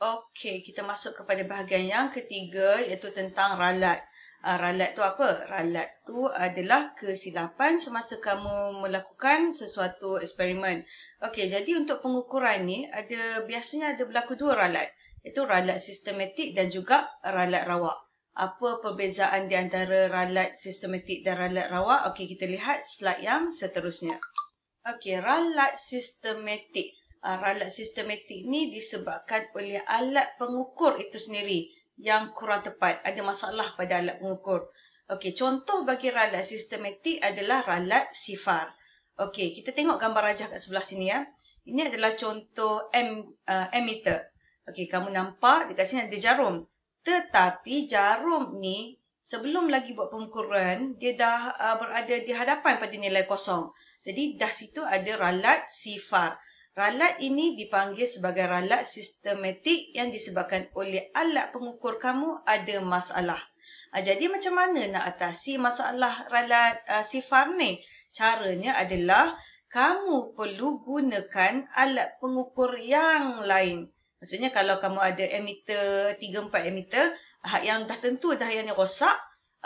Okey, kita masuk kepada bahagian yang ketiga iaitu tentang ralat. Ralat tu apa? Ralat tu adalah kesilapan semasa kamu melakukan sesuatu eksperimen. Okey, jadi untuk pengukuran ni biasanya ada berlaku dua ralat, iaitu ralat sistematik dan juga ralat rawak. Apa perbezaan di antara ralat sistematik dan ralat rawak? Okey, kita lihat slide yang seterusnya. Okey, ralat sistematik. Ralat sistematik ni disebabkan oleh alat pengukur itu sendiri yang kurang tepat. Ada masalah pada alat pengukur. Okey, contoh bagi ralat sistematik adalah ralat sifar. Okey, kita tengok gambar rajah kat sebelah sini ya. Ini adalah contoh ammeter. Okey, kamu nampak dekat sini ada jarum. Tetapi jarum ni sebelum lagi buat pengukuran, dia dah berada di hadapan pada nilai kosong. Jadi dah situ ada ralat sifar. Ralat ini dipanggil sebagai ralat sistematik yang disebabkan oleh alat pengukur kamu ada masalah. Jadi macam mana nak atasi masalah ralat sifar ni? Caranya adalah kamu perlu gunakan alat pengukur yang lain. Maksudnya kalau kamu ada ammeter, 3-4 ammeter, yang dah tentu dah yang ni rosak,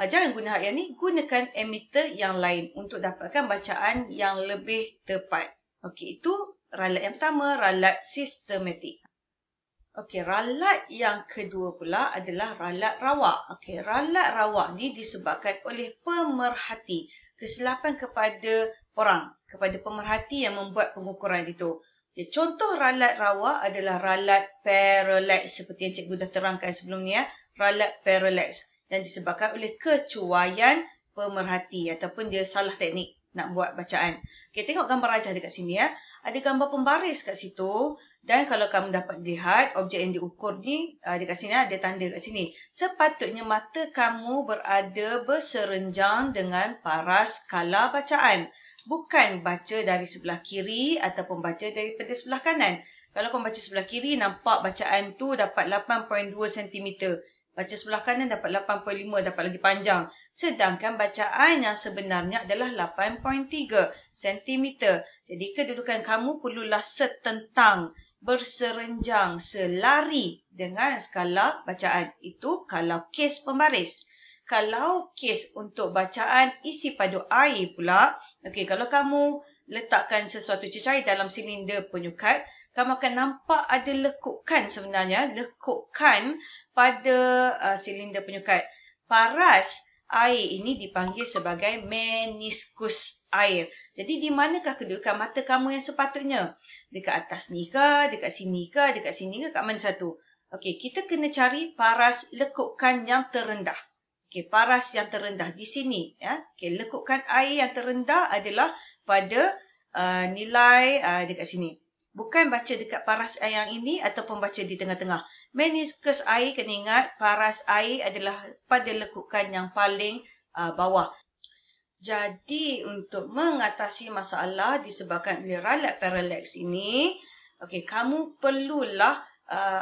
jangan guna yang ni, gunakan ammeter yang lain untuk dapatkan bacaan yang lebih tepat. Okey, itu ralat yang pertama, ralat sistematik. Okey, ralat yang kedua pula adalah ralat rawak. Okey, ralat rawak ni disebabkan oleh pemerhati, kesilapan kepada orang, kepada pemerhati yang membuat pengukuran itu. Okay, contoh ralat rawak adalah ralat parallax seperti yang cikgu dah terangkan sebelum ni ya. Ralat parallax yang disebabkan oleh kecuaian pemerhati ataupun dia salah teknik nak buat bacaan. Okey, tengok gambar rajah dekat sini ya. Ada gambar pembaris kat situ dan kalau kamu dapat lihat objek yang diukur ni dekat sini ada tanda kat sini. Sepatutnya mata kamu berada berserenjang dengan paras skala bacaan. Bukan baca dari sebelah kiri ataupun baca daripada sebelah kanan. Kalau kamu baca sebelah kiri nampak bacaan tu dapat 8.2 cm. Baca sebelah kanan dapat 8.5, dapat lagi panjang. Sedangkan bacaan yang sebenarnya adalah 8.3 cm. Jadi kedudukan kamu perlulah setentang, berserenjang, selari dengan skala bacaan. Itu kalau kes pembaris. Kalau kes untuk bacaan isi padu air pula, okey, kalau kamu letakkan sesuatu cecair dalam silinder penyukat, kamu akan nampak ada lekukan sebenarnya, lekukan pada silinder penyukat. Paras air ini dipanggil sebagai meniskus air. Jadi di manakah kedudukan mata kamu yang sepatutnya? Dekat atas ni ke, dekat sini ke, dekat sini ke, kat mana satu? Okey, kita kena cari paras lekukan yang terendah. Okey, paras yang terendah di sini ya. Okey, lekukan air yang terendah adalah pada nilai dekat sini. Bukan baca dekat paras air yang ini ataupun baca di tengah-tengah. Meniskus air, kena ingat paras air adalah pada lekukan yang paling bawah. Jadi untuk mengatasi masalah disebabkan oleh ralat parallax ini, okey, kamu perlulah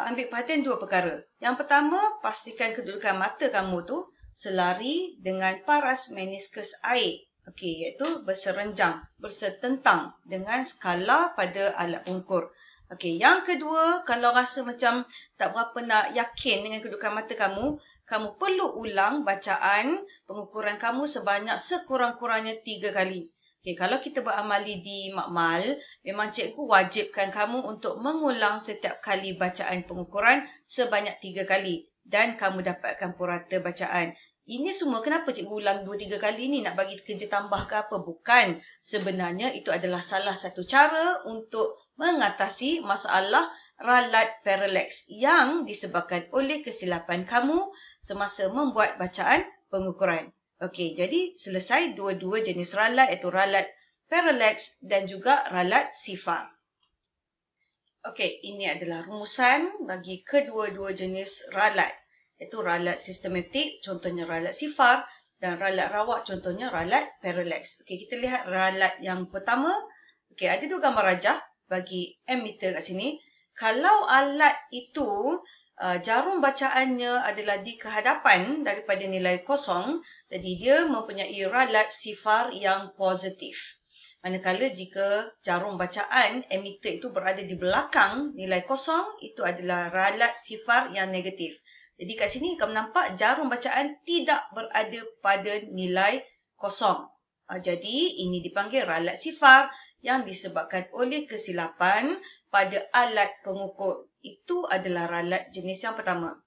ambil perhatian dua perkara. Yang pertama, pastikan kedudukan mata kamu tu selari dengan paras meniskus air. Okey, iaitu berserenjang, bersetentang dengan skala pada alat pengukur. Okey, yang kedua, kalau rasa macam tak berapa nak yakin dengan kedudukan mata kamu, kamu perlu ulang bacaan pengukuran kamu sebanyak sekurang-kurangnya 3 kali. Okey, kalau kita beramali di makmal, memang cikgu wajibkan kamu untuk mengulang setiap kali bacaan pengukuran sebanyak 3 kali. Dan kamu dapatkan purata bacaan. Ini semua kenapa cikgu ulang 2-3 kali ni? Nak bagi kerja tambah ke apa? Bukan. Sebenarnya itu adalah salah satu cara untuk mengatasi masalah ralat parallax yang disebabkan oleh kesilapan kamu semasa membuat bacaan pengukuran. Okey, jadi selesai dua-dua jenis ralat iaitu ralat parallax dan juga ralat sifar. Okey, ini adalah rumusan bagi kedua-dua jenis ralat. Iaitu ralat sistematik, contohnya ralat sifar, dan ralat rawak, contohnya ralat parallax. Okey, kita lihat ralat yang pertama. Okey, ada dua gambar rajah bagi ammeter kat sini. Kalau alat itu jarum bacaannya adalah di kehadapan daripada nilai kosong, jadi dia mempunyai ralat sifar yang positif. Manakala jika jarum bacaan emitter itu berada di belakang nilai kosong, itu adalah ralat sifar yang negatif. Jadi kat sini kamu nampak jarum bacaan tidak berada pada nilai kosong. Jadi ini dipanggil ralat sifar yang disebabkan oleh kesilapan pada alat pengukur. Itu adalah ralat jenis yang pertama.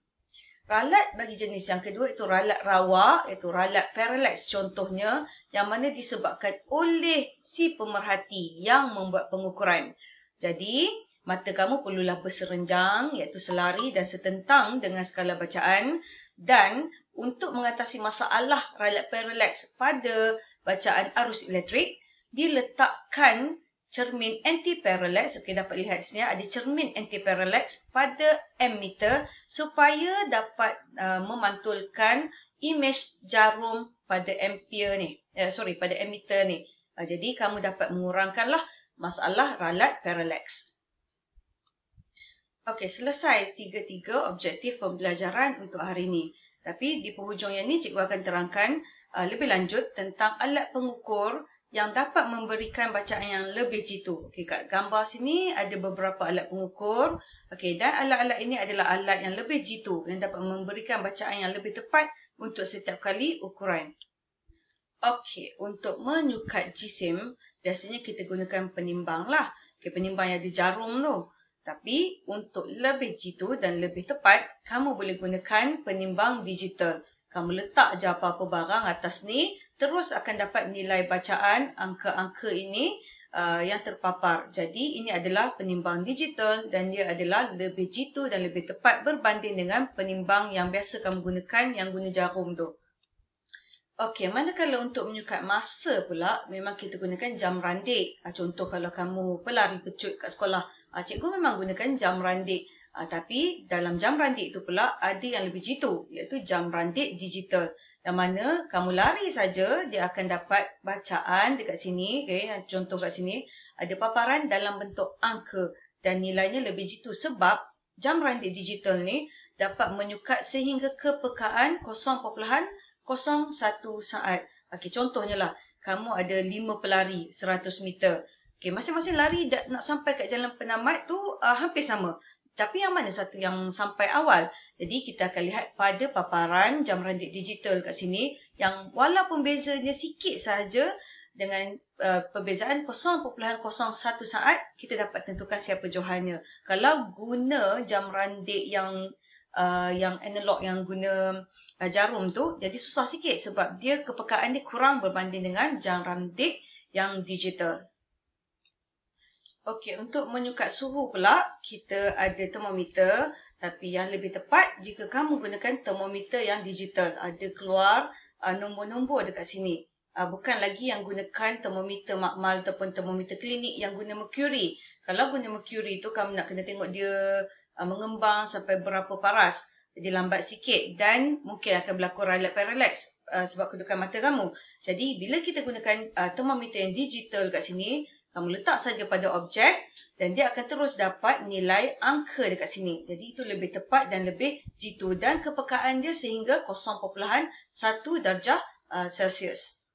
Ralat bagi jenis yang kedua itu ralat rawa, iaitu ralat parallax contohnya, yang mana disebabkan oleh si pemerhati yang membuat pengukuran. Jadi, mata kamu perlulah berserenjang, iaitu selari dan setentang dengan skala bacaan. Dan untuk mengatasi masalah ralat parallax pada bacaan arus elektrik, diletakkan cermin anti-parallax. Okey, dapat lihat di sini ada cermin anti-parallax pada emitter supaya dapat memantulkan imej jarum pada pada emitter ni. Jadi kamu dapat mengurangkanlah masalah ralat parallax. Okey, selesai tiga objektif pembelajaran untuk hari ini. Tapi di penghujung yang ni cikgu akan terangkan lebih lanjut tentang alat pengukur yang dapat memberikan bacaan yang lebih jitu. Okey, kat gambar sini ada beberapa alat pengukur. Okey, dan alat-alat ini adalah alat yang lebih jitu yang dapat memberikan bacaan yang lebih tepat untuk setiap kali ukuran. Okey, untuk menyukat jisim, biasanya kita gunakan penimbang lah. Okey, penimbang yang ada jarum tu. Tapi untuk lebih jitu dan lebih tepat, kamu boleh gunakan penimbang digital. Kamu letak je apa-apa barang atas ni, terus akan dapat nilai bacaan angka-angka ini yang terpapar. Jadi ini adalah penimbang digital dan dia adalah lebih jitu dan lebih tepat berbanding dengan penimbang yang biasa kamu gunakan yang guna jarum tu. Okey, manakala untuk menyukat masa pula, memang kita gunakan jam randik. Contoh kalau kamu pelari pecut kat sekolah, cikgu memang gunakan jam randik. Tapi dalam jam randik itu pula ada yang lebih jitu, iaitu jam randik digital. Yang mana kamu lari saja, dia akan dapat bacaan dekat sini. Okay, contoh kat sini, ada paparan dalam bentuk angka dan nilainya lebih jitu sebab jam randik digital ni dapat menyukat sehingga kepekaan 0.01 saat. Okay, contohnya lah, kamu ada 5 pelari 100 meter. Okay, masing-masing lari nak sampai kat jalan penamat tu hampir sama. Tapi yang mana satu yang sampai awal? Jadi kita akan lihat pada paparan jam randik digital kat sini yang walaupun bezanya sikit saja dengan perbezaan 0.01 saat, kita dapat tentukan siapa johannya. Kalau guna jam randik yang analog yang guna jarum tu, jadi susah sikit sebab dia kepekaan dia kurang berbanding dengan jam randik yang digital. Okey, untuk menyukat suhu pula, kita ada termometer. Tapi yang lebih tepat, jika kamu gunakan termometer yang digital, ada keluar nombor-nombor dekat sini. Bukan lagi yang gunakan termometer makmal ataupun termometer klinik yang guna mercury. Kalau guna mercury tu, kamu nak kena tengok dia mengembang sampai berapa paras. Jadi lambat sikit dan mungkin akan berlaku ralat parallax sebab kedudukan mata kamu. Jadi, bila kita gunakan termometer yang digital kat sini, kamu letak saja pada objek dan dia akan terus dapat nilai angka dekat sini. Jadi itu lebih tepat dan lebih jitu dan kepekaan dia sehingga 0.1 darjah Celsius.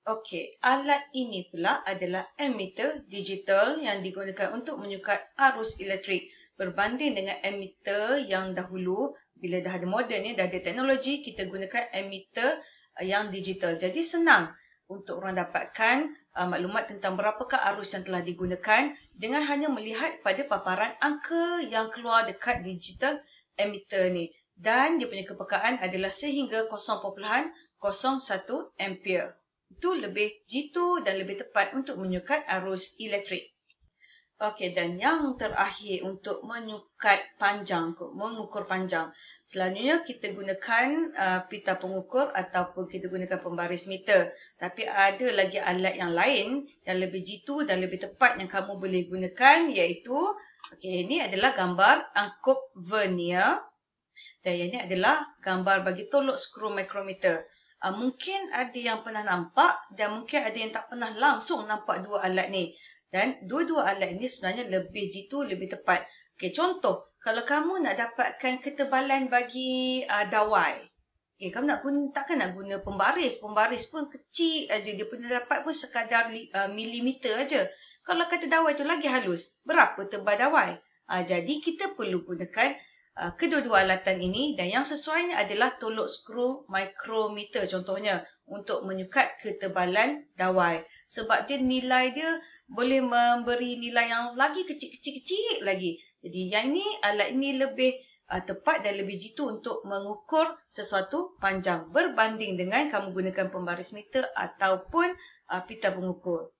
Okey, alat ini pula adalah emitter digital yang digunakan untuk menyukat arus elektrik. Berbanding dengan emitter yang dahulu, bila dah ada moden ni, dah ada teknologi, kita gunakan emitter yang digital. Jadi senang untuk orang dapatkan maklumat tentang berapakah arus yang telah digunakan dengan hanya melihat pada paparan angka yang keluar dekat digital emitter ni. Dan dia punya kepekaan adalah sehingga 0.01 ampere. Itu lebih jitu dan lebih tepat untuk menyukat arus elektrik. Okey, dan yang terakhir untuk menyukat panjang, mengukur panjang. Selanjutnya kita gunakan pita pengukur ataupun kita gunakan pembaris meter. Tapi ada lagi alat yang lain yang lebih jitu dan lebih tepat yang kamu boleh gunakan, iaitu ini adalah gambar angkup vernier dan ini adalah gambar bagi tolok skru mikrometer. Mungkin ada yang pernah nampak dan mungkin ada yang tak pernah langsung nampak dua alat ni. Dan dua-dua alat ini sebenarnya lebih jitu, lebih tepat. Okey, contoh, kalau kamu nak dapatkan ketebalan bagi dawai. kamu takkan nak guna pembaris. Pembaris pun kecil aja. Dia punya dapat pun sekadar milimeter aja. Kalau kata dawai tu lagi halus, berapa tebal dawai? Jadi kita perlu gunakan kedua-dua alatan ini, dan yang sesuainya adalah tolok skru micrometer contohnya untuk menyukat ketebalan dawai. Sebab dia nilai dia boleh memberi nilai yang lagi kecil-kecil lagi. Jadi yang ini, alat ini lebih tepat dan lebih jitu untuk mengukur sesuatu panjang berbanding dengan kamu gunakan pembaris meter ataupun pita pengukur.